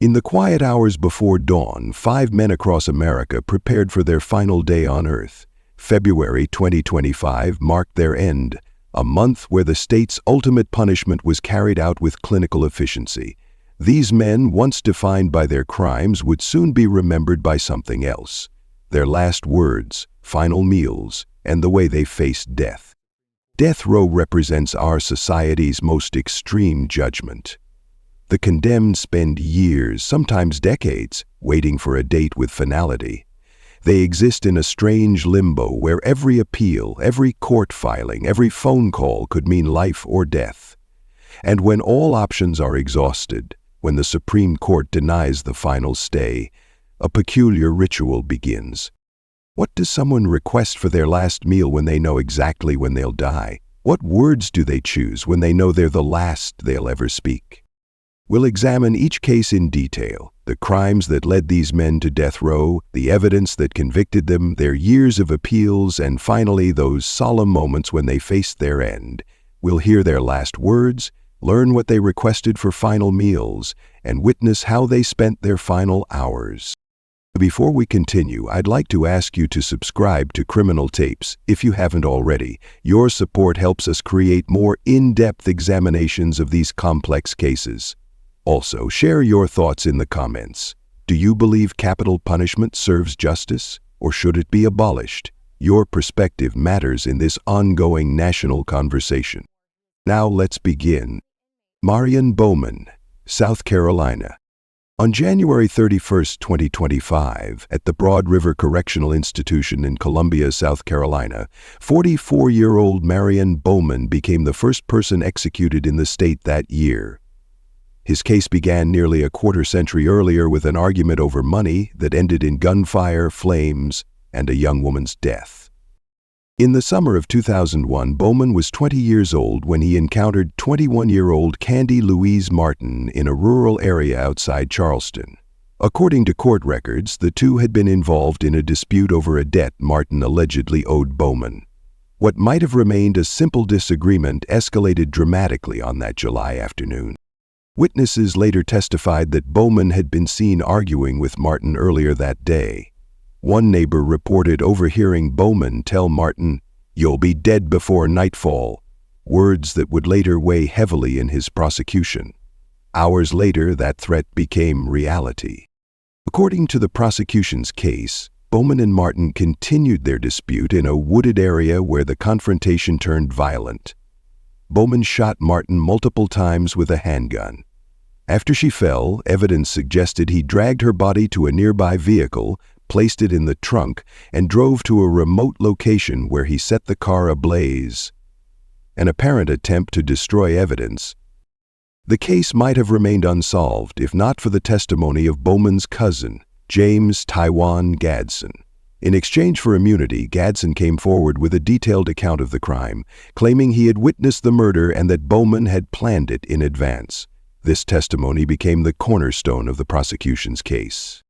In the quiet hours before dawn, 5 men across America prepared for their final day on Earth. February 2025 marked their end, a month where the state's ultimate punishment was carried out with clinical efficiency. These men, once defined by their crimes, would soon be remembered by something else: their last words, final meals, and the way they faced death. Death row represents our society's most extreme judgment. The condemned spend years, sometimes decades, waiting for a date with finality. They exist in a strange limbo where every appeal, every court filing, every phone call could mean life or death. And when all options are exhausted, when the Supreme Court denies the final stay, a peculiar ritual begins. What does someone request for their last meal when they know exactly when they'll die? What words do they choose when they know they're the last they'll ever speak? We'll examine each case in detail, the crimes that led these men to death row, the evidence that convicted them, their years of appeals, and finally those solemn moments when they faced their end. We'll hear their last words, learn what they requested for final meals, and witness how they spent their final hours. Before we continue, I'd like to ask you to subscribe to Criminal Tapes if you haven't already. Your support helps us create more in-depth examinations of these complex cases. Also, share your thoughts in the comments. Do you believe capital punishment serves justice, or should it be abolished? Your perspective matters in this ongoing national conversation. Now let's begin. Marion Bowman, South Carolina. On January 31, 2025, at the Broad River Correctional Institution in Columbia, South Carolina, 44-year-old Marion Bowman became the first person executed in the state that year. His case began nearly a quarter-century earlier with an argument over money that ended in gunfire, flames, and a young woman's death. In the summer of 2001, Bowman was 20 years old when he encountered 21-year-old Candy Louise Martin in a rural area outside Charleston. According to court records, the two had been involved in a dispute over a debt Martin allegedly owed Bowman. What might have remained a simple disagreement escalated dramatically on that July afternoon. Witnesses later testified that Bowman had been seen arguing with Martin earlier that day. One neighbor reported overhearing Bowman tell Martin, "You'll be dead before nightfall," words that would later weigh heavily in his prosecution. Hours later, that threat became reality. According to the prosecution's case, Bowman and Martin continued their dispute in a wooded area where the confrontation turned violent. Bowman shot Martin multiple times with a handgun. After she fell, evidence suggested he dragged her body to a nearby vehicle, placed it in the trunk, and drove to a remote location where he set the car ablaze. An apparent attempt to destroy evidence. The case might have remained unsolved if not for the testimony of Bowman's cousin, James Taiwan Gadsden. In exchange for immunity, Gadsden came forward with a detailed account of the crime, claiming he had witnessed the murder and that Bowman had planned it in advance. This testimony became the cornerstone of the prosecution's case.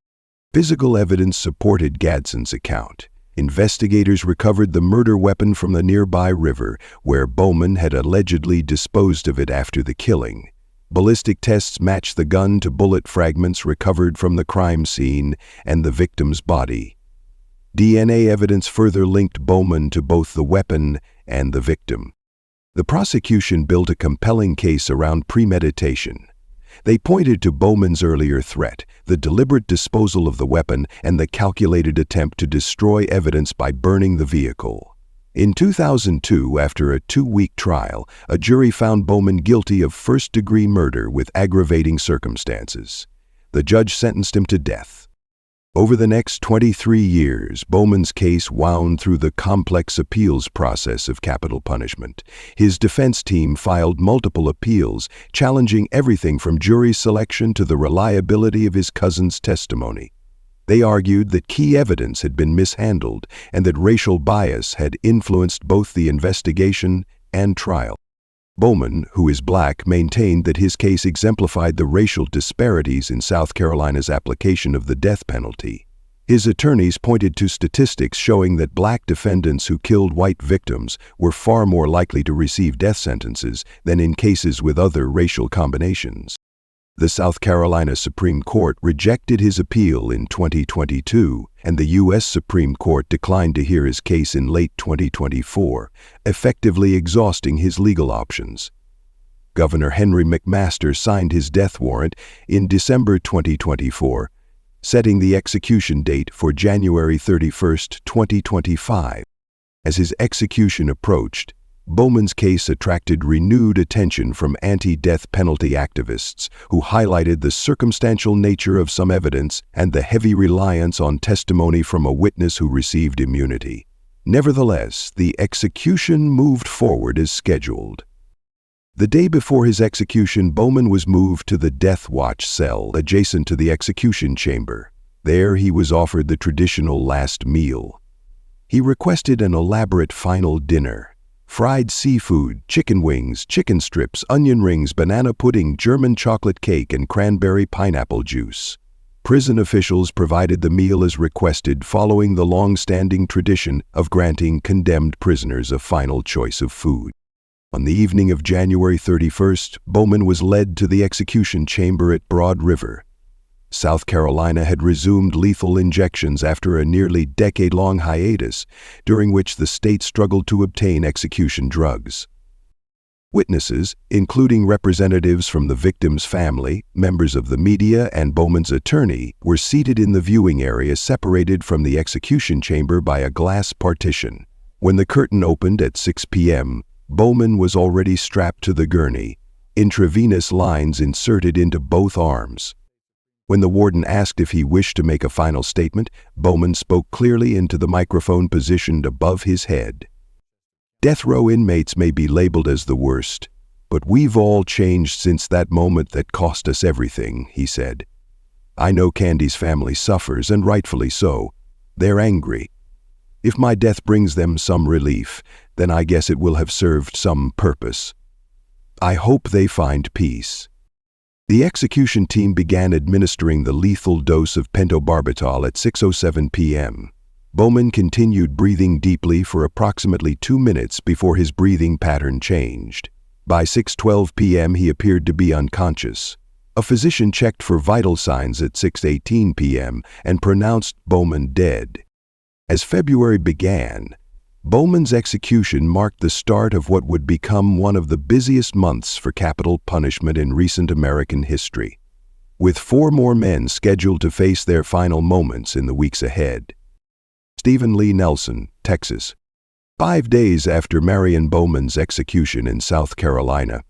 Physical evidence supported Gadsden's account. Investigators recovered the murder weapon from the nearby river, where Bowman had allegedly disposed of it after the killing. Ballistic tests matched the gun to bullet fragments recovered from the crime scene and the victim's body. DNA evidence further linked Bowman to both the weapon and the victim. The prosecution built a compelling case around premeditation. They pointed to Bowman's earlier threat, the deliberate disposal of the weapon, and the calculated attempt to destroy evidence by burning the vehicle. In 2002, after a 2-week trial, a jury found Bowman guilty of first-degree murder with aggravating circumstances. The judge sentenced him to death. Over the next 23 years, Bowman's case wound through the complex appeals process of capital punishment. His defense team filed multiple appeals, challenging everything from jury selection to the reliability of his cousin's testimony. They argued that key evidence had been mishandled and that racial bias had influenced both the investigation and trial. Bowman, who is black, maintained that his case exemplified the racial disparities in South Carolina's application of the death penalty. His attorneys pointed to statistics showing that black defendants who killed white victims were far more likely to receive death sentences than in cases with other racial combinations. The South Carolina Supreme Court rejected his appeal in 2022, and the U.S. Supreme Court declined to hear his case in late 2024, effectively exhausting his legal options. Governor Henry McMaster signed his death warrant in December 2024, setting the execution date for January 31, 2025. As his execution approached, Bowman's case attracted renewed attention from anti-death penalty activists who highlighted the circumstantial nature of some evidence and the heavy reliance on testimony from a witness who received immunity. Nevertheless, the execution moved forward as scheduled. The day before his execution, Bowman was moved to the death watch cell adjacent to the execution chamber. There he was offered the traditional last meal. He requested an elaborate final dinner. Fried seafood, chicken wings, chicken strips, onion rings, banana pudding, German chocolate cake, and cranberry pineapple juice. Prison officials provided the meal as requested, following the long-standing tradition of granting condemned prisoners a final choice of food. On the evening of January 31st, Bowman was led to the execution chamber at Broad River. South Carolina had resumed lethal injections after a nearly decade-long hiatus, during which the state struggled to obtain execution drugs. Witnesses, including representatives from the victim's family, members of the media, and Bowman's attorney, were seated in the viewing area separated from the execution chamber by a glass partition. When the curtain opened at 6 p.m., Bowman was already strapped to the gurney, intravenous lines inserted into both arms. When the warden asked if he wished to make a final statement, Bowman spoke clearly into the microphone positioned above his head. "Death row inmates may be labeled as the worst, but we've all changed since that moment that cost us everything," he said. "I know Candy's family suffers, and rightfully so. They're angry. If my death brings them some relief, then I guess it will have served some purpose. I hope they find peace." The execution team began administering the lethal dose of pentobarbital at 6:07 p.m. Bowman continued breathing deeply for approximately 2 minutes before his breathing pattern changed. By 6:12 p.m. he appeared to be unconscious. A physician checked for vital signs at 6:18 p.m. and pronounced Bowman dead. As February began, Bowman's execution marked the start of what would become one of the busiest months for capital punishment in recent American history, with 4 more men scheduled to face their final moments in the weeks ahead. Stephen Lee Nelson, Texas. 5 days after Marion Bowman's execution in South Carolina,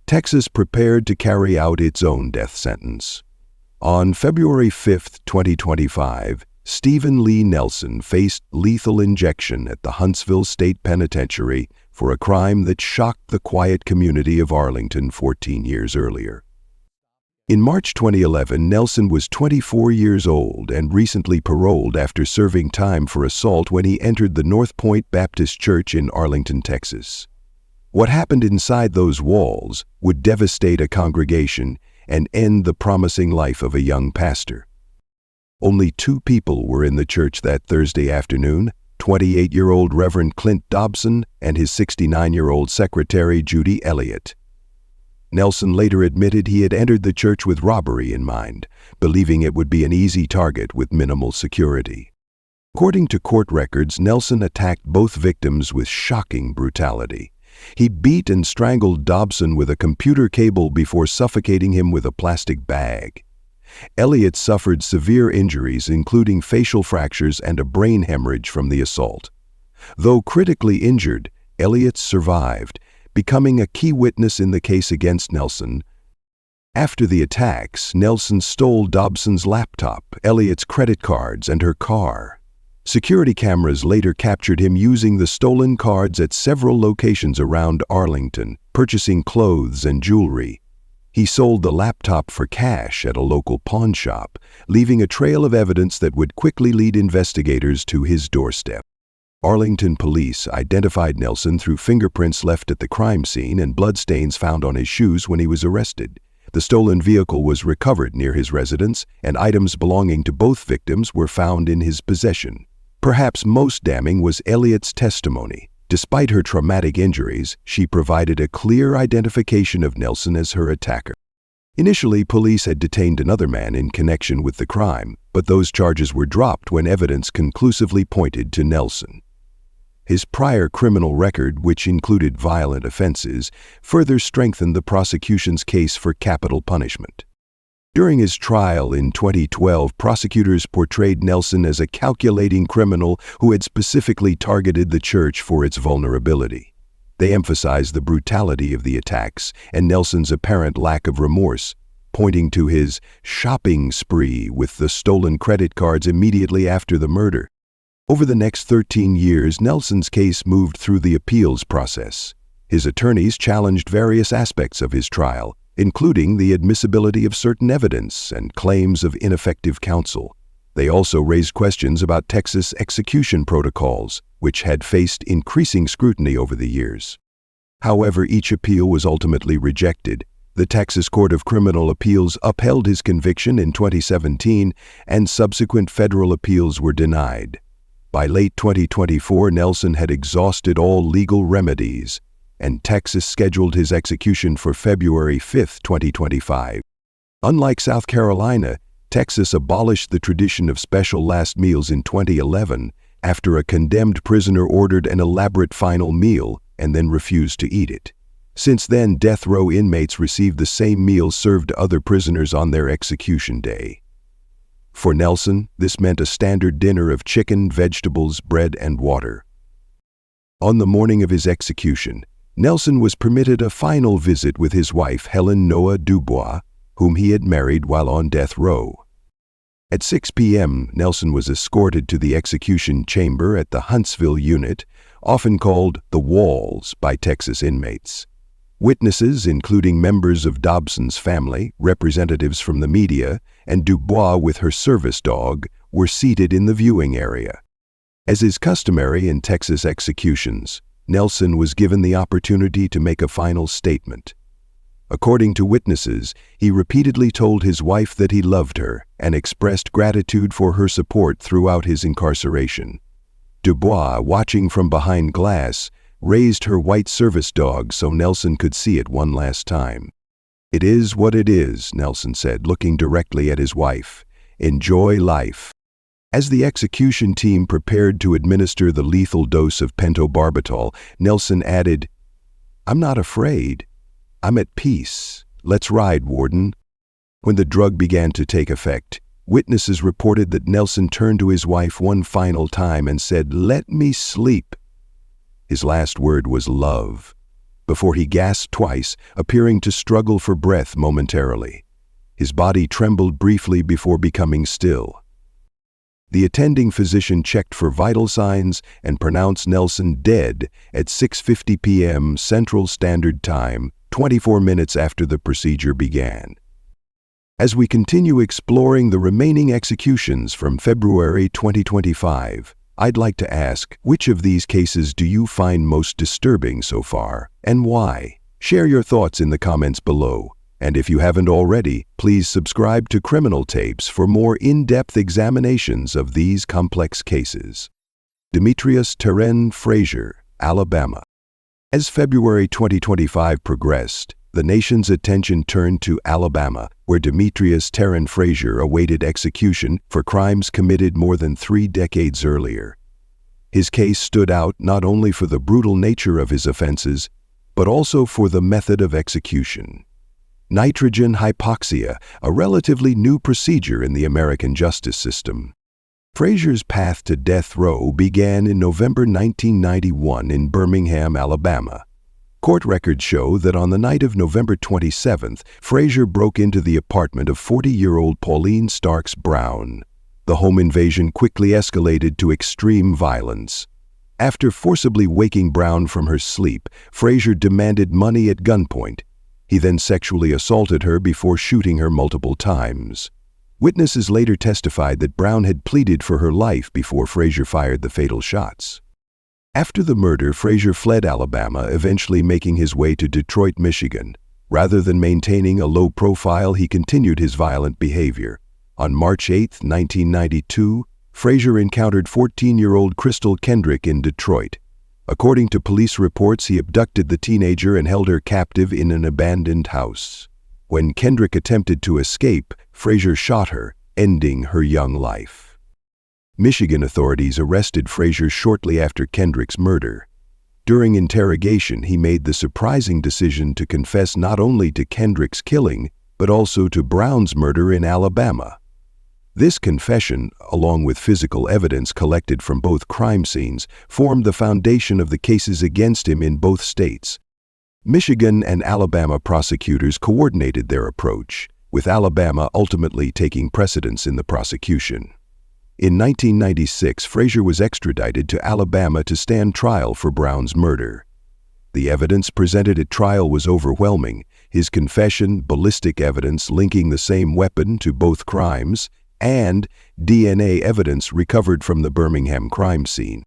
Texas prepared to carry out its own death sentence. On February 5, 2025, Stephen Lee Nelson faced lethal injection at the Huntsville State Penitentiary for a crime that shocked the quiet community of Arlington 14 years earlier. In March 2011, Nelson was 24 years old and recently paroled after serving time for assault when he entered the North Point Baptist Church in Arlington, Texas. What happened inside those walls would devastate a congregation and end the promising life of a young pastor. Only 2 people were in the church that Thursday afternoon, 28-year-old Reverend Clint Dobson and his 69-year-old secretary Judy Elliott. Nelson later admitted he had entered the church with robbery in mind, believing it would be an easy target with minimal security. According to court records, Nelson attacked both victims with shocking brutality. He beat and strangled Dobson with a computer cable before suffocating him with a plastic bag. Elliott suffered severe injuries, including facial fractures and a brain hemorrhage from the assault. Though critically injured, Elliott survived, becoming a key witness in the case against Nelson. After the attacks, Nelson stole Dobson's laptop, Elliott's credit cards, and her car. Security cameras later captured him using the stolen cards at several locations around Arlington, purchasing clothes and jewelry. He sold the laptop for cash at a local pawn shop, leaving a trail of evidence that would quickly lead investigators to his doorstep. Arlington police identified Nelson through fingerprints left at the crime scene and bloodstains found on his shoes when he was arrested. The stolen vehicle was recovered near his residence, and items belonging to both victims were found in his possession. Perhaps most damning was Elliott's testimony. Despite her traumatic injuries, she provided a clear identification of Nelson as her attacker. Initially, police had detained another man in connection with the crime, but those charges were dropped when evidence conclusively pointed to Nelson. His prior criminal record, which included violent offenses, further strengthened the prosecution's case for capital punishment. During his trial in 2012, prosecutors portrayed Nelson as a calculating criminal who had specifically targeted the church for its vulnerability. They emphasized the brutality of the attacks and Nelson's apparent lack of remorse, pointing to his shopping spree with the stolen credit cards immediately after the murder. Over the next 13 years, Nelson's case moved through the appeals process. His attorneys challenged various aspects of his trial, including the admissibility of certain evidence and claims of ineffective counsel. They also raised questions about Texas execution protocols, which had faced increasing scrutiny over the years. However, each appeal was ultimately rejected. The Texas Court of Criminal Appeals upheld his conviction in 2017, and subsequent federal appeals were denied. By late 2024, Nelson had exhausted all legal remedies, and Texas scheduled his execution for February 5, 2025. Unlike South Carolina, Texas abolished the tradition of special last meals in 2011 after a condemned prisoner ordered an elaborate final meal and then refused to eat it. Since then, death row inmates received the same meal served to other prisoners on their execution day. For Nelson, this meant a standard dinner of chicken, vegetables, bread, and water. On the morning of his execution, Nelson was permitted a final visit with his wife, Helen Noah Dubois, whom he had married while on death row. At 6 p.m., Nelson was escorted to the execution chamber at the Huntsville unit, often called the Walls by Texas inmates. Witnesses, including members of Dobson's family, representatives from the media, and Dubois with her service dog, were seated in the viewing area. As is customary in Texas executions, Nelson was given the opportunity to make a final statement. According to witnesses, he repeatedly told his wife that he loved her and expressed gratitude for her support throughout his incarceration. Dubois, watching from behind glass, raised her white service dog so Nelson could see it one last time. "It is what it is," Nelson said, looking directly at his wife. "Enjoy life." As the execution team prepared to administer the lethal dose of pentobarbital, Nelson added, "I'm not afraid. I'm at peace. Let's ride, Warden." When the drug began to take effect, witnesses reported that Nelson turned to his wife one final time and said, "Let me sleep." His last word was love, before he gasped twice, appearing to struggle for breath momentarily. His body trembled briefly before becoming still. The attending physician checked for vital signs and pronounced Nelson dead at 6:50 p.m. Central Standard Time, 24 minutes after the procedure began. As we continue exploring the remaining executions from February 2025, I'd like to ask, which of these cases do you find most disturbing so far, and why? Share your thoughts in the comments below. And if you haven't already, please subscribe to Criminal Tapes for more in-depth examinations of these complex cases. Demetrius Terren Frazier, Alabama. As February 2025 progressed, the nation's attention turned to Alabama, where Demetrius Terren Frazier awaited execution for crimes committed more than 3 decades earlier. His case stood out not only for the brutal nature of his offenses, but also for the method of execution. Nitrogen hypoxia, a relatively new procedure in the American justice system. Frazier's path to death row began in November 1991 in Birmingham, Alabama. Court records show that on the night of November 27th, Frazier broke into the apartment of 40-year-old Pauline Starks Brown. The home invasion quickly escalated to extreme violence. After forcibly waking Brown from her sleep, Frazier demanded money at gunpoint. He then sexually assaulted her before shooting her multiple times. Witnesses later testified that Brown had pleaded for her life before Frazier fired the fatal shots. After the murder, Frazier fled Alabama, eventually making his way to Detroit, Michigan. Rather than maintaining a low profile, he continued his violent behavior. On March 8, 1992, Frazier encountered 14-year-old Crystal Kendrick in Detroit. According to police reports, he abducted the teenager and held her captive in an abandoned house. When Kendrick attempted to escape, Frazier shot her, ending her young life. Michigan authorities arrested Frazier shortly after Kendrick's murder. During interrogation, he made the surprising decision to confess not only to Kendrick's killing, but also to Brown's murder in Alabama. This confession, along with physical evidence collected from both crime scenes, formed the foundation of the cases against him in both states. Michigan and Alabama prosecutors coordinated their approach, with Alabama ultimately taking precedence in the prosecution. In 1996, Frazier was extradited to Alabama to stand trial for Brown's murder. The evidence presented at trial was overwhelming: his confession, ballistic evidence linking the same weapon to both crimes, and DNA evidence recovered from the Birmingham crime scene.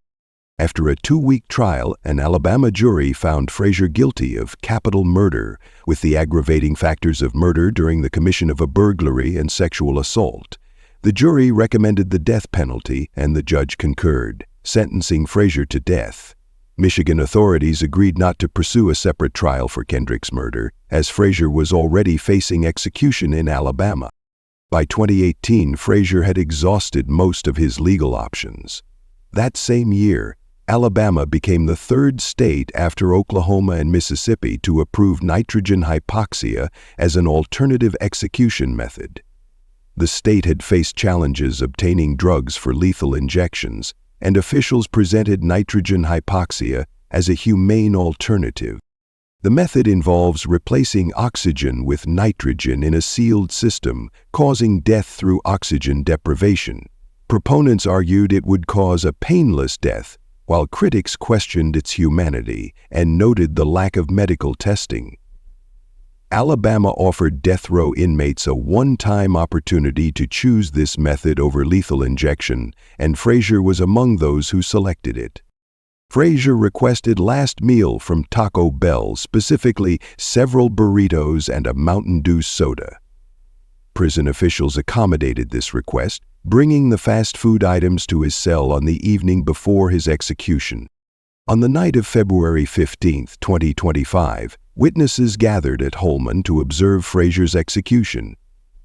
After a 2-week trial, an Alabama jury found Frazier guilty of capital murder, with the aggravating factors of murder during the commission of a burglary and sexual assault. The jury recommended the death penalty, and the judge concurred, sentencing Frazier to death. Michigan authorities agreed not to pursue a separate trial for Kendrick's murder, as Frazier was already facing execution in Alabama. By 2018, Frazier had exhausted most of his legal options. That same year, Alabama became the third state after Oklahoma and Mississippi to approve nitrogen hypoxia as an alternative execution method. The state had faced challenges obtaining drugs for lethal injections, and officials presented nitrogen hypoxia as a humane alternative. The method involves replacing oxygen with nitrogen in a sealed system, causing death through oxygen deprivation. Proponents argued it would cause a painless death, while critics questioned its humanity and noted the lack of medical testing. Alabama offered death row inmates a one-time opportunity to choose this method over lethal injection, and Frazier was among those who selected it. Frazier requested last meal from Taco Bell, specifically several burritos and a Mountain Dew soda. Prison officials accommodated this request, bringing the fast food items to his cell on the evening before his execution. On the night of February 15, 2025, witnesses gathered at Holman to observe Frazier's execution.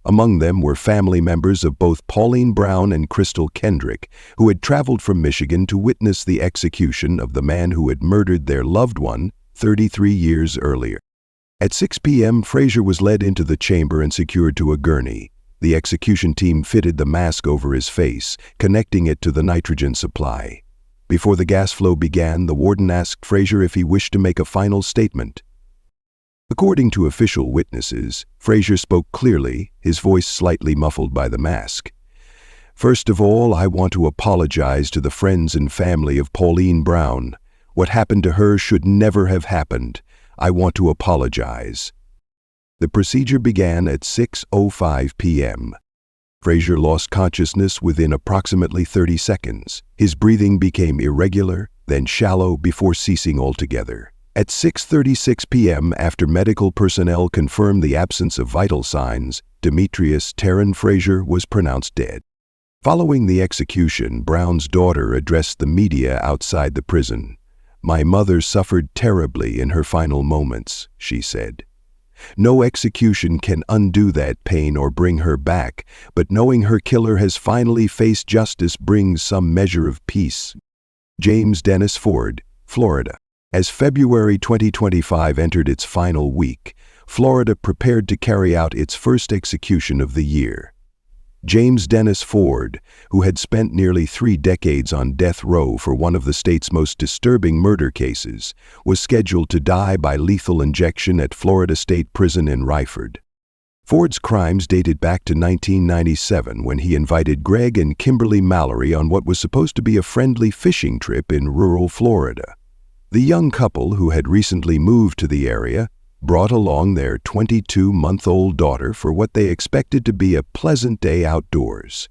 Among them were family members of both Pauline Brown and Crystal Kendrick, who had traveled from Michigan to witness the execution of the man who had murdered their loved one 33 years earlier. At 6 p.m., Frazier was led into the chamber and secured to a gurney. The execution team fitted the mask over his face, connecting it to the nitrogen supply. Before the gas flow began, the warden asked Frazier if he wished to make a final statement. According to official witnesses, Frazier spoke clearly, his voice slightly muffled by the mask. "First of all, I want to apologize to the friends and family of Pauline Brown. What happened to her should never have happened. I want to apologize." The procedure began at 6:05 p.m. Frazier lost consciousness within approximately 30 seconds. His breathing became irregular, then shallow before ceasing altogether. At 6:36 p.m., after medical personnel confirmed the absence of vital signs, Demetrius Taryn Frazier was pronounced dead. Following the execution, Brown's daughter addressed the media outside the prison. "My mother suffered terribly in her final moments," she said. "No execution can undo that pain or bring her back, but knowing her killer has finally faced justice brings some measure of peace." James Dennis Ford, Florida. As February 2025 entered its final week, Florida prepared to carry out its first execution of the year. James Dennis Ford, who had spent nearly 3 decades on death row for one of the state's most disturbing murder cases, was scheduled to die by lethal injection at Florida State Prison in Ryford. Ford's crimes dated back to 1997, when he invited Greg and Kimberly Mallory on what was supposed to be a friendly fishing trip in rural Florida. The young couple, who had recently moved to the area, brought along their 22-month-old daughter for what they expected to be a pleasant day outdoors.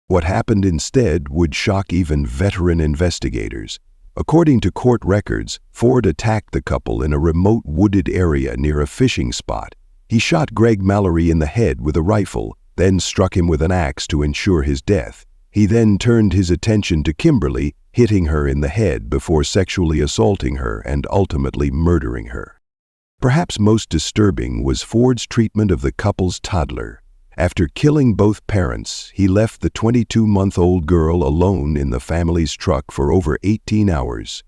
What happened instead would shock even veteran investigators. According to court records, Ford attacked the couple in a remote wooded area near a fishing spot. He shot Greg Mallory in the head with a rifle, then struck him with an axe to ensure his death. He then turned his attention to Kimberly, hitting her in the head before sexually assaulting her and ultimately murdering her. Perhaps most disturbing was Ford's treatment of the couple's toddler. After killing both parents, he left the 22-month-old girl alone in the family's truck for over 18 hours.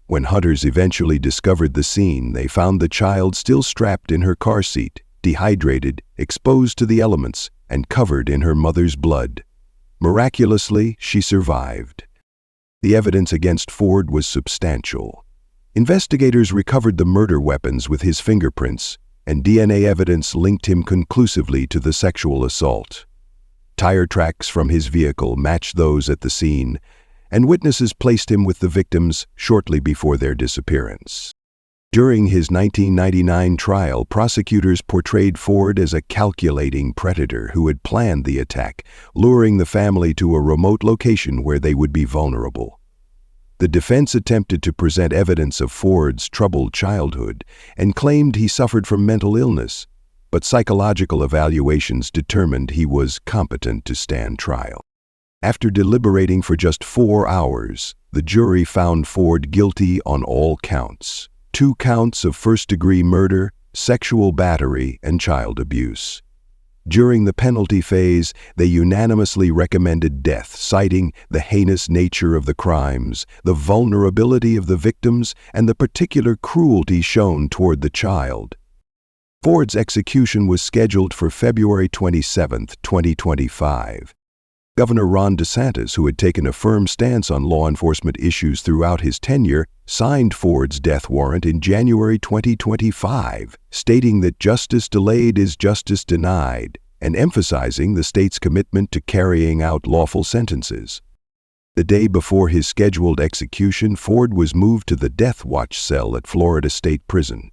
When hunters eventually discovered the scene, they found the child still strapped in her car seat, dehydrated, exposed to the elements, and covered in her mother's blood. Miraculously, she survived. The evidence against Ford was substantial. Investigators recovered the murder weapons with his fingerprints, and DNA evidence linked him conclusively to the sexual assault. Tire tracks from his vehicle matched those at the scene, and witnesses placed him with the victims shortly before their disappearance. During his 1999 trial, prosecutors portrayed Ford as a calculating predator who had planned the attack, luring the family to a remote location where they would be vulnerable. The defense attempted to present evidence of Ford's troubled childhood and claimed he suffered from mental illness, but psychological evaluations determined he was competent to stand trial. After deliberating for just 4 hours, the jury found Ford guilty on all counts: 2 counts of first-degree murder, sexual battery, and child abuse. During the penalty phase, they unanimously recommended death, citing the heinous nature of the crimes, the vulnerability of the victims, and the particular cruelty shown toward the child. Ford's execution was scheduled for February 27, 2025. Governor Ron DeSantis, who had taken a firm stance on law enforcement issues throughout his tenure, signed Ford's death warrant in January 2025, stating that justice delayed is justice denied, and emphasizing the state's commitment to carrying out lawful sentences. The day before his scheduled execution, Ford was moved to the death watch cell at Florida State Prison.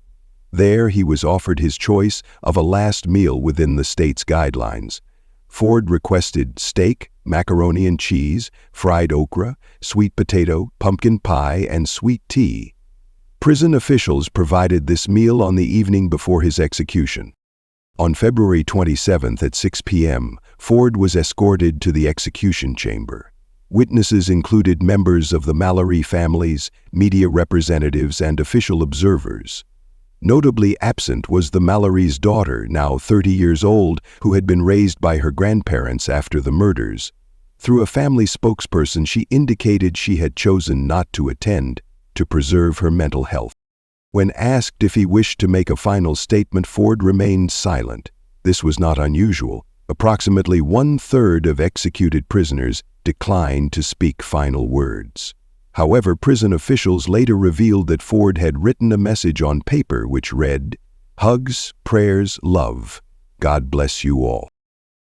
There, he was offered his choice of a last meal within the state's guidelines. Ford requested steak, macaroni and cheese, fried okra, sweet potato, pumpkin pie, and sweet tea. Prison officials provided this meal on the evening before his execution. On February 27 at 6 p.m., Ford was escorted to the execution chamber. Witnesses included members of the Mallory families, media representatives, and official observers. Notably absent was the Mallory's daughter, now 30 years old, who had been raised by her grandparents after the murders. Through a family spokesperson, she indicated she had chosen not to attend to preserve her mental health. When asked if he wished to make a final statement, Ford remained silent. This was not unusual. Approximately 1/3 of executed prisoners declined to speak final words. However, prison officials later revealed that Ford had written a message on paper which read, "Hugs, prayers, love. God bless you all."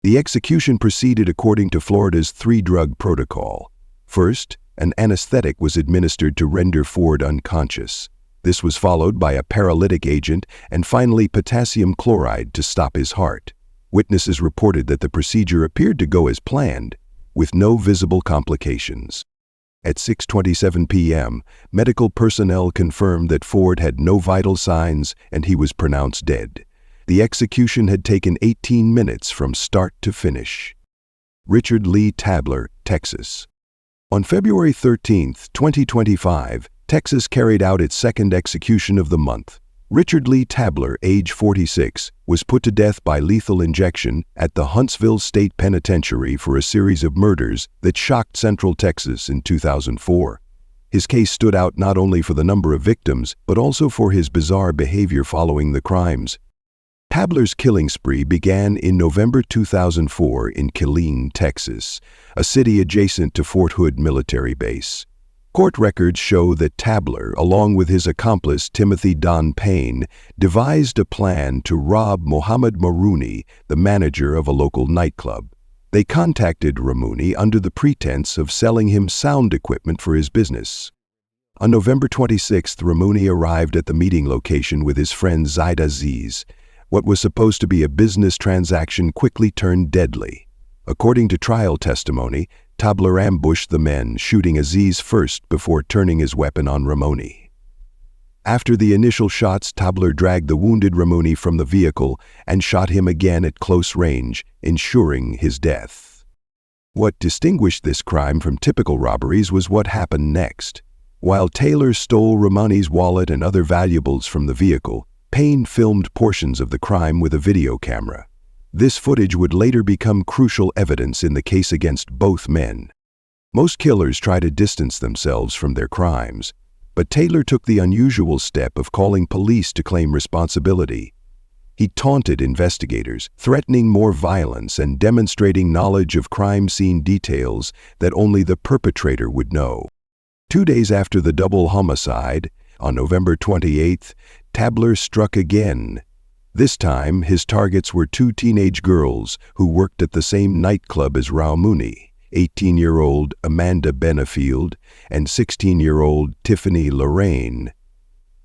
The execution proceeded according to Florida's 3-drug protocol. First, an anesthetic was administered to render Ford unconscious. This was followed by a paralytic agent and finally potassium chloride to stop his heart. Witnesses reported that the procedure appeared to go as planned, with no visible complications. At 6:27 p.m., medical personnel confirmed that Ford had no vital signs and he was pronounced dead. The execution had taken 18 minutes from start to finish. Richard Lee Tabler, Texas. On February 13, 2025, Texas carried out its second execution of the month. Richard Lee Tabler, age 46, was put to death by lethal injection at the Huntsville State Penitentiary for a series of murders that shocked Central Texas in 2004. His case stood out not only for the number of victims, but also for his bizarre behavior following the crimes. Tabler's killing spree began in November 2004 in Killeen, Texas, a city adjacent to Fort Hood Military Base. Court records show that Tabler, along with his accomplice Timothy Don Payne, devised a plan to rob Mohammed Marouni, the manager of a local nightclub. They contacted Marouni under the pretense of selling him sound equipment for his business. On November 26, Marouni arrived at the meeting location with his friend Zaid Aziz. What was supposed to be a business transaction quickly turned deadly. According to trial testimony, Tabler ambushed the men, shooting Aziz first before turning his weapon on Marouni. After the initial shots, Tabler dragged the wounded Marouni from the vehicle and shot him again at close range, ensuring his death. What distinguished this crime from typical robberies was what happened next. While Taylor stole Marouni's wallet and other valuables from the vehicle, Payne filmed portions of the crime with a video camera. This footage would later become crucial evidence in the case against both men. Most killers try to distance themselves from their crimes, but Taylor took the unusual step of calling police to claim responsibility. He taunted investigators, threatening more violence and demonstrating knowledge of crime scene details that only the perpetrator would know. 2 days after the double homicide, on November 28th, Tabler struck again. This time, his targets were 2 teenage girls who worked at the same nightclub as Raumuni, 18-year-old Amanda Benefield and 16-year-old Tiffany Lorraine.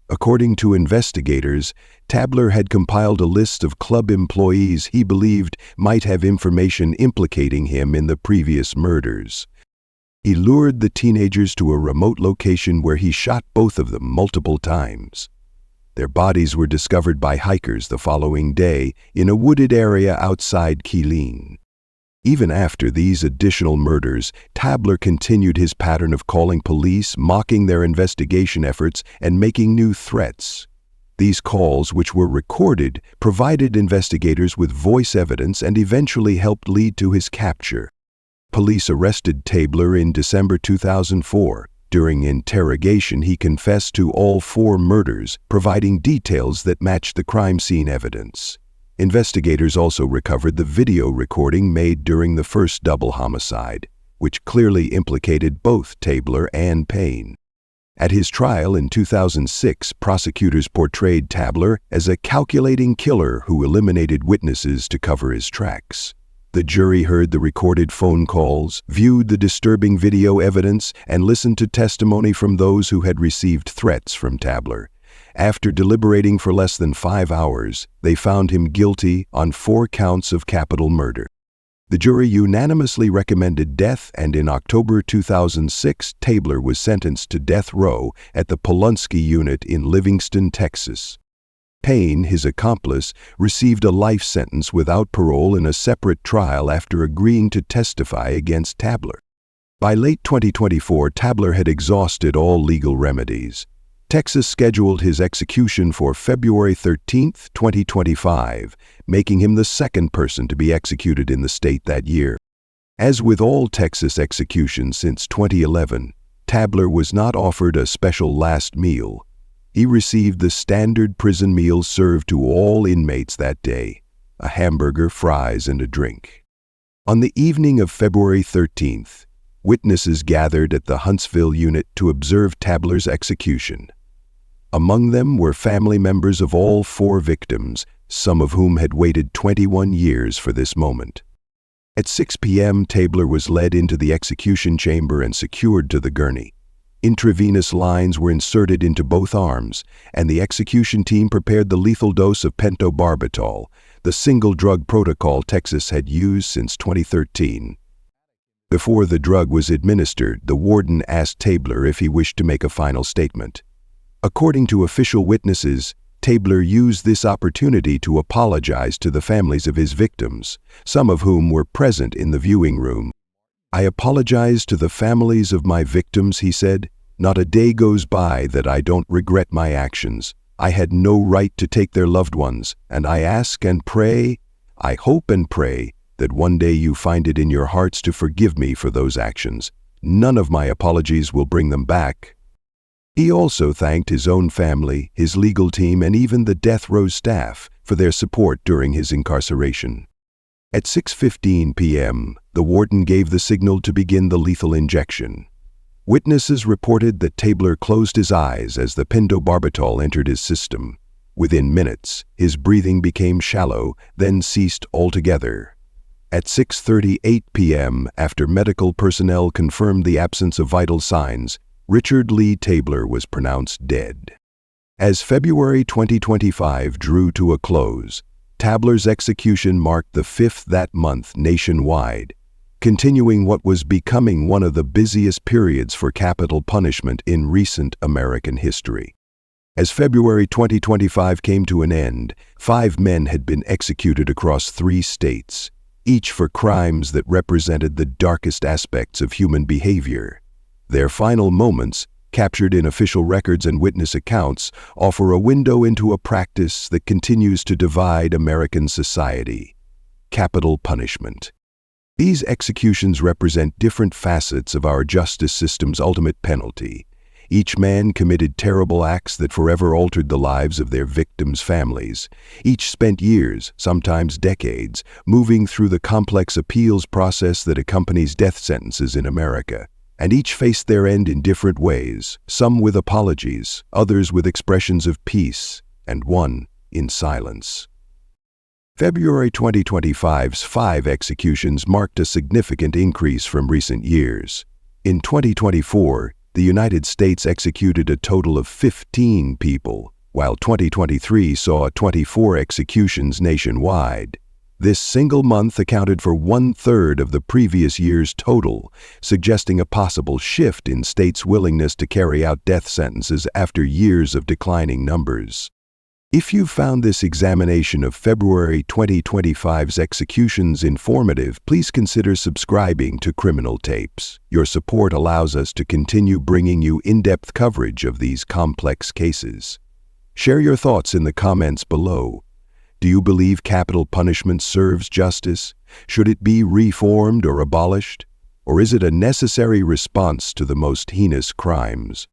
According to investigators, Tabler had compiled a list of club employees he believed might have information implicating him in the previous murders. He lured the teenagers to a remote location where he shot both of them multiple times. Their bodies were discovered by hikers the following day in a wooded area outside Keeleen. Even after these additional murders, Tabler continued his pattern of calling police, mocking their investigation efforts, and making new threats. These calls, which were recorded, provided investigators with voice evidence and eventually helped lead to his capture. Police arrested Tabler in December 2004. During interrogation, he confessed to all 4 murders, providing details that matched the crime scene evidence. Investigators also recovered the video recording made during the first double homicide, which clearly implicated both Tabler and Payne. At his trial in 2006, prosecutors portrayed Tabler as a calculating killer who eliminated witnesses to cover his tracks. The jury heard the recorded phone calls, viewed the disturbing video evidence, and listened to testimony from those who had received threats from Tabler. After deliberating for less than 5 hours, they found him guilty on 4 counts of capital murder. The jury unanimously recommended death, and in October 2006, Tabler was sentenced to death row at the Polunsky unit in Livingston, Texas. Payne, his accomplice, received a life sentence without parole in a separate trial after agreeing to testify against Tabler. By late 2024, Tabler had exhausted all legal remedies. Texas scheduled his execution for February 13, 2025, making him the second person to be executed in the state that year. As with all Texas executions since 2011, Tabler was not offered a special last meal. He received the standard prison meal served to all inmates that day: a hamburger, fries, and a drink. On the evening of February 13th, witnesses gathered at the Huntsville unit to observe Tabler's execution. Among them were family members of all 4 victims, some of whom had waited 21 years for this moment. At 6 p.m., Tabler was led into the execution chamber and secured to the gurney. Intravenous lines were inserted into both arms, and the execution team prepared the lethal dose of pentobarbital, the single drug protocol Texas had used since 2013. Before the drug was administered, the warden asked Tabler if he wished to make a final statement. According to official witnesses, Tabler used this opportunity to apologize to the families of his victims, some of whom were present in the viewing room. "I apologize to the families of my victims," he said. "Not a day goes by that I don't regret my actions. I had no right to take their loved ones, and I ask and pray, I hope and pray, that one day you find it in your hearts to forgive me for those actions. None of my apologies will bring them back." He also thanked his own family, his legal team, and even the death row staff for their support during his incarceration. At 6:15 p.m., the warden gave the signal to begin the lethal injection. Witnesses reported that Tabler closed his eyes as the pentobarbital entered his system. Within minutes, his breathing became shallow, then ceased altogether. At 6:38 p.m., after medical personnel confirmed the absence of vital signs, Richard Lee Tabler was pronounced dead. As February 2025 drew to a close, Tabler's execution marked the 5th that month nationwide, continuing what was becoming one of the busiest periods for capital punishment in recent American history. As February 2025 came to an end, 5 men had been executed across 3 states, each for crimes that represented the darkest aspects of human behavior. Their final moments, captured in official records and witness accounts, offer a window into a practice that continues to divide American society: capital punishment. These executions represent different facets of our justice system's ultimate penalty. Each man committed terrible acts that forever altered the lives of their victims' families. Each spent years, sometimes decades, moving through the complex appeals process that accompanies death sentences in America. And each faced their end in different ways, some with apologies, others with expressions of peace, and one in silence. February 2025's 5 executions marked a significant increase from recent years. In 2024, the United States executed a total of 15 people, while 2023 saw 24 executions nationwide. This single month accounted for 1/3 of the previous year's total, suggesting a possible shift in states' willingness to carry out death sentences after years of declining numbers. If you found this examination of February 2025's executions informative, please consider subscribing to Criminal Tapes. Your support allows us to continue bringing you in-depth coverage of these complex cases. Share your thoughts in the comments below. Do you believe capital punishment serves justice? Should it be reformed or abolished? Or is it a necessary response to the most heinous crimes?